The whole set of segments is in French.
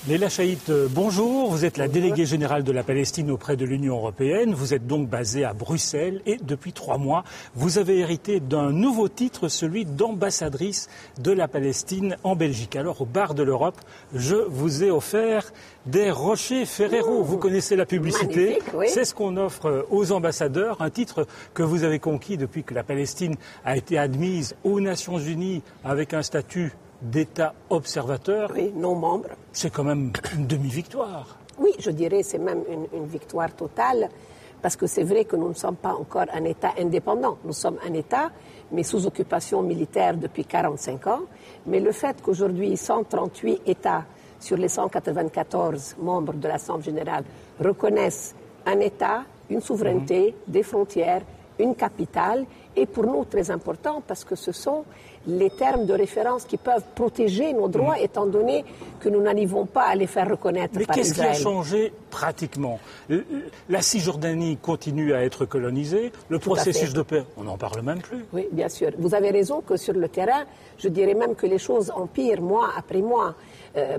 Leila Chaït, bonjour. Vous êtes la déléguée générale de la Palestine auprès de l'Union européenne. Vous êtes donc basée à Bruxelles et depuis 3 mois, vous avez hérité d'un nouveau titre, celui d'ambassadrice de la Palestine en Belgique. Alors, au bar de l'Europe, je vous ai offert des rochers Ferrero. Vous connaissez la publicité. Oui. C'est ce qu'on offre aux ambassadeurs. Un titre que vous avez conquis depuis que la Palestine a été admise aux Nations Unies avec un statut d'État observateur. Oui, non membre. C'est quand même une demi-victoire. Oui, je dirais c'est même une victoire totale, parce que c'est vrai que nous ne sommes pas encore un État indépendant. Nous sommes un État, mais sous occupation militaire depuis 45 ans. Mais le fait qu'aujourd'hui 138 États sur les 194 membres de l'Assemblée générale reconnaissent un État, une souveraineté, des frontières, une capitale, est pour nous très important parce que ce sont les termes de référence qui peuvent protéger nos droits, étant donné que nous n'arrivons pas à les faire reconnaître par Israël. Mais qu'est-ce qui a changé pratiquement? La Cisjordanie continue à être colonisée, le processus de paix, on n'en parle même plus. Oui, bien sûr. Vous avez raison que sur le terrain, je dirais même que les choses empirent mois après mois.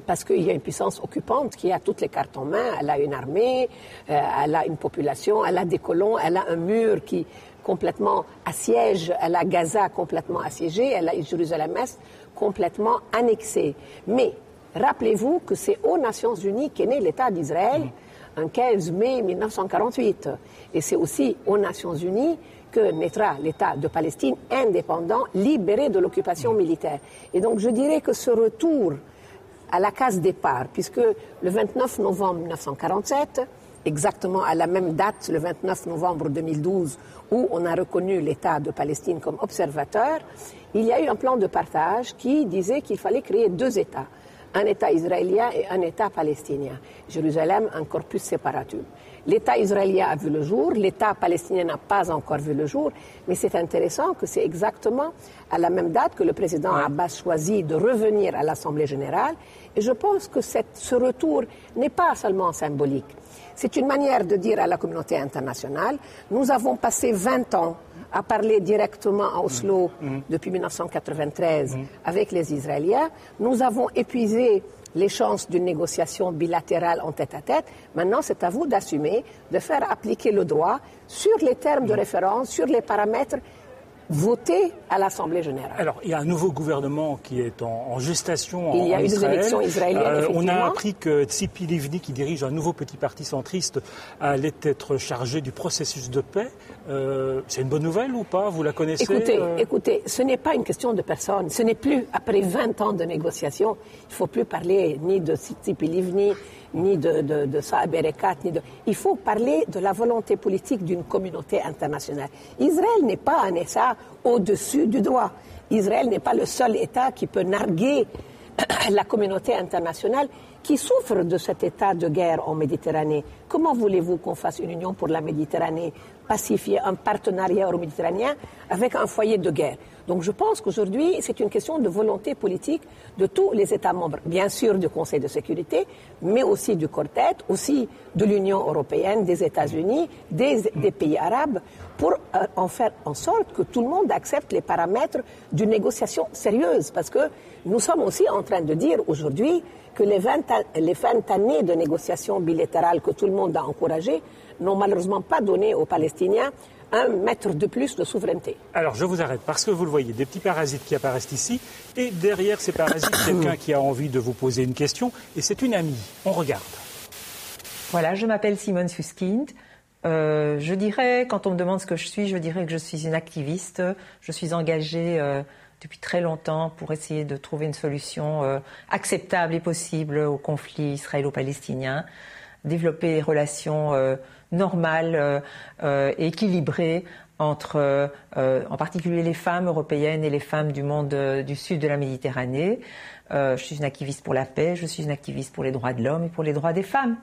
Parce qu'il y a une puissance occupante qui a toutes les cartes en main. Elle a une armée, elle a une population, elle a des colons, elle a un mur qui complètement assiège, elle a Gaza complètement assiégée, elle a Jérusalem-Est complètement annexée. Mais rappelez-vous que c'est aux Nations Unies qu'est né l'État d'Israël en 15 mai 1948. Et c'est aussi aux Nations Unies que naîtra l'État de Palestine indépendant, libéré de l'occupation militaire. Et donc je dirais que ce retour à la case départ, puisque le 29 novembre 1947, exactement à la même date, le 29 novembre 2012, où on a reconnu l'État de Palestine comme observateur, il y a eu un plan de partage qui disait qu'il fallait créer 2 États, un État israélien et un État palestinien. Jérusalem, un corpus separatum. L'État israélien a vu le jour, l'État palestinien n'a pas encore vu le jour, mais c'est intéressant que c'est exactement à la même date que le président Abbas choisit de revenir à l'Assemblée générale. Et je pense que ce retour n'est pas seulement symbolique. C'est une manière de dire à la communauté internationale, nous avons passé 20 ans à parler directement à Oslo depuis 1993 avec les Israéliens. Nous avons épuisé les chances d'une négociation bilatérale en tête-à-tête. Maintenant, c'est à vous d'assumer, de faire appliquer le droit sur les termes de référence, sur les paramètres votés à l'Assemblée générale. Alors, il y a un nouveau gouvernement qui est en gestation en Israël. Il y a eu des élections israéliennes, effectivement. On a appris que Tzipi Livni, qui dirige un nouveau petit parti centriste, allait être chargé du processus de paix. C'est une bonne nouvelle ou pas? Vous la connaissez? Écoutez, ce n'est pas une question de personne. Ce n'est plus, après 20 ans de négociations, il ne faut plus parler ni de Tzipi Livni, ni de Saeb Erekat, Il faut parler de la volonté politique d'une communauté internationale. Israël n'est pas un État au-dessus du droit. Israël n'est pas le seul État qui peut narguer la communauté internationale qui souffre de cet état de guerre en Méditerranée. Comment voulez-vous qu'on fasse une union pour la Méditerranée, pacifier un partenariat euro-méditerranéen avec un foyer de guerre? Donc je pense qu'aujourd'hui, c'est une question de volonté politique de tous les États membres, bien sûr du Conseil de sécurité, mais aussi du Quartet, aussi de l'Union européenne, des États-Unis, des pays arabes, pour en faire en sorte que tout le monde accepte les paramètres d'une négociation sérieuse. Parce que nous sommes aussi en train de dire aujourd'hui que les 20 années de négociations bilatérales que tout le monde a encouragées n'ont malheureusement pas donné aux Palestiniens un mètre de plus de souveraineté. Alors, je vous arrête parce que vous le voyez, des petits parasites qui apparaissent ici, et derrière ces parasites, quelqu'un qui a envie de vous poser une question, et c'est une amie. On regarde. Voilà, je m'appelle Simone Susskind. Je dirais, quand on me demande ce que je suis, je dirais que je suis une activiste. Je suis engagée depuis très longtemps pour essayer de trouver une solution acceptable et possible au conflit israélo-palestinien, développer des relations normales et équilibrées entre, en particulier, les femmes européennes et les femmes du monde du sud de la Méditerranée. Je suis une activiste pour la paix, je suis une activiste pour les droits de l'homme et pour les droits des femmes.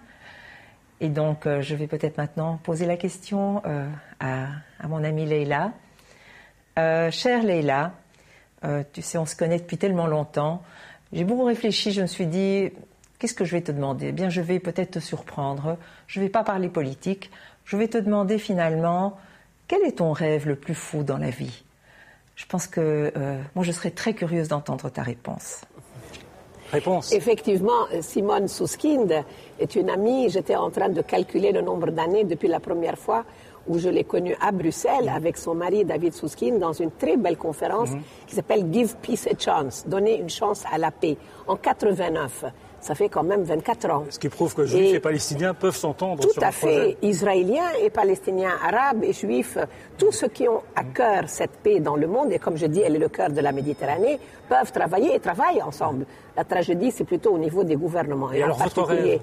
Et donc, je vais peut-être maintenant poser la question à mon amie Leila. Chère Leila, tu sais, on se connaît depuis tellement longtemps. J'ai beaucoup réfléchi, je me suis dit, qu'est-ce que je vais te demander? Eh bien, je vais peut-être te surprendre. Je ne vais pas parler politique. Je vais te demander finalement, quel est ton rêve le plus fou dans la vie? Je pense que moi, je serais très curieuse d'entendre ta réponse. réponse. Effectivement, Simone Susskind est une amie. J'étais en train de calculer le nombre d'années depuis la première fois où je l'ai connue à Bruxelles avec son mari David Susskind dans une très belle conférence qui s'appelle Give Peace a Chance, donner une chance à la paix, en 89. Ça fait quand même 24 ans. Ce qui prouve que Juifs et Palestiniens peuvent s'entendre sur un projet. Tout à fait. Israéliens et Palestiniens, Arabes et Juifs, tous ceux qui ont à cœur cette paix dans le monde, et comme je dis, elle est le cœur de la Méditerranée, peuvent travailler et travaillent ensemble. La tragédie, c'est plutôt au niveau des gouvernements. Et alors, votre rêve ?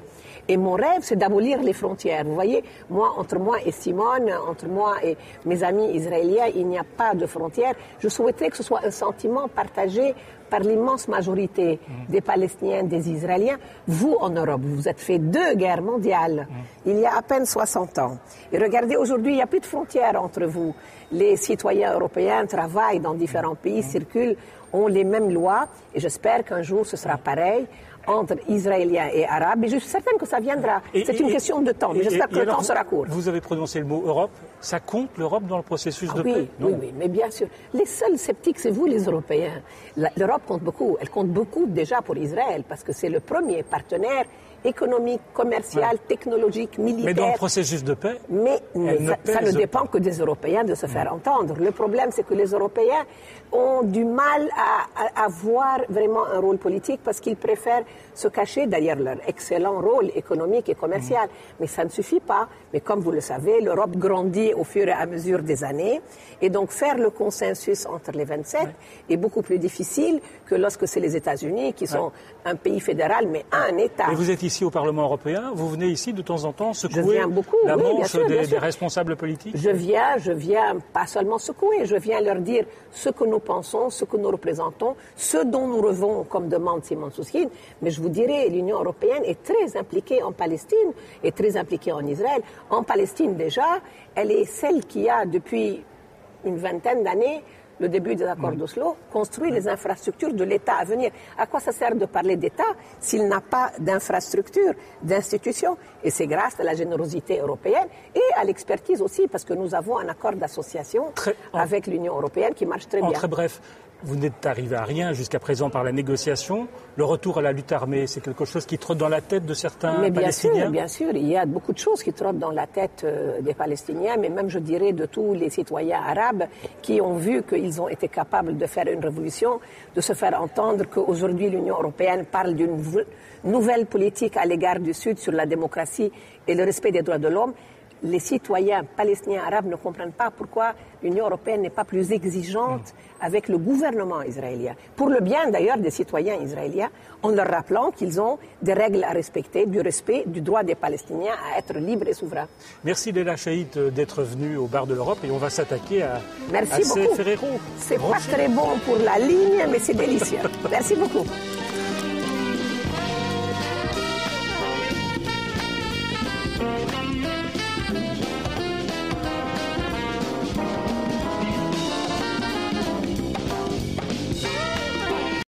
Et mon rêve, c'est d'abolir les frontières. Vous voyez, entre moi et Simone, entre moi et mes amis israéliens, il n'y a pas de frontières. Je souhaiterais que ce soit un sentiment partagé par l'immense majorité des Palestiniens, des Israéliens. Vous, en Europe, vous êtes fait 2 guerres mondiales il y a à peine 60 ans. Et regardez, aujourd'hui, il n'y a plus de frontières entre vous. Les citoyens européens travaillent dans différents pays, circulent, ont les mêmes lois. Et j'espère qu'un jour, ce sera pareil entre Israéliens et Arabes. Et je suis certaine que ça viendra. C'est une question de temps. Mais j'espère que le temps sera court. Vous avez prononcé le mot Europe. Ça compte, l'Europe, dans le processus de paix? Oui, mais bien sûr. Les seuls sceptiques, c'est vous, les Européens. L'Europe compte beaucoup. Elle compte beaucoup déjà pour Israël, parce que c'est le premier partenaire économique, commercial, technologique, militaire. Mais dans le processus de paix, ça ne dépend que des Européens de se faire entendre. Le problème, c'est que les Européens ont du mal à avoir vraiment un rôle politique parce qu'ils préfèrent se cacher derrière leur excellent rôle économique et commercial. Mais ça ne suffit pas. Mais comme vous le savez, l'Europe grandit au fur et à mesure des années. Et donc, faire le consensus entre les 27 est beaucoup plus difficile que lorsque c'est les États-Unis qui sont un pays fédéral, mais un État. Et vous êtes ici au Parlement européen, vous venez ici de temps en temps secouer la manche des responsables politiques? Je viens pas seulement secouer, je viens leur dire ce que nous pensons, ce que nous représentons, ce dont nous rêvons, comme demande Simone Susskind. Mais je vous dirais, l'Union européenne est très impliquée en Palestine, est très impliquée en Israël. En Palestine déjà, elle est celle qui a depuis une vingtaine d'années, le début des accords d'Oslo, construit les infrastructures de l'État à venir. À quoi ça sert de parler d'État s'il n'a pas d'infrastructures, d'institutions? Et c'est grâce à la générosité européenne et à l'expertise aussi, parce que nous avons un accord d'association avec l'Union européenne qui marche très bien. Très bref, vous n'êtes arrivé à rien jusqu'à présent par la négociation. Le retour à la lutte armée, c'est quelque chose qui trotte dans la tête de certains Palestiniens? Bien sûr, il y a beaucoup de choses qui trottent dans la tête des Palestiniens, mais même, je dirais, de tous les citoyens arabes qui ont vu qu'ils ont été capables de faire une révolution, de se faire entendre qu'aujourd'hui l'Union européenne parle d'une nouvelle politique à l'égard du Sud sur la démocratie et le respect des droits de l'homme. Les citoyens palestiniens arabes ne comprennent pas pourquoi l'Union européenne n'est pas plus exigeante avec le gouvernement israélien. Pour le bien d'ailleurs des citoyens israéliens, en leur rappelant qu'ils ont des règles à respecter, du respect du droit des Palestiniens à être libres et souverains. Merci Leila Chaït d'être venue au bar de l'Europe et on va s'attaquer à ces Ferrero. C'est pas très bon pour la ligne, mais c'est délicieux. Merci beaucoup.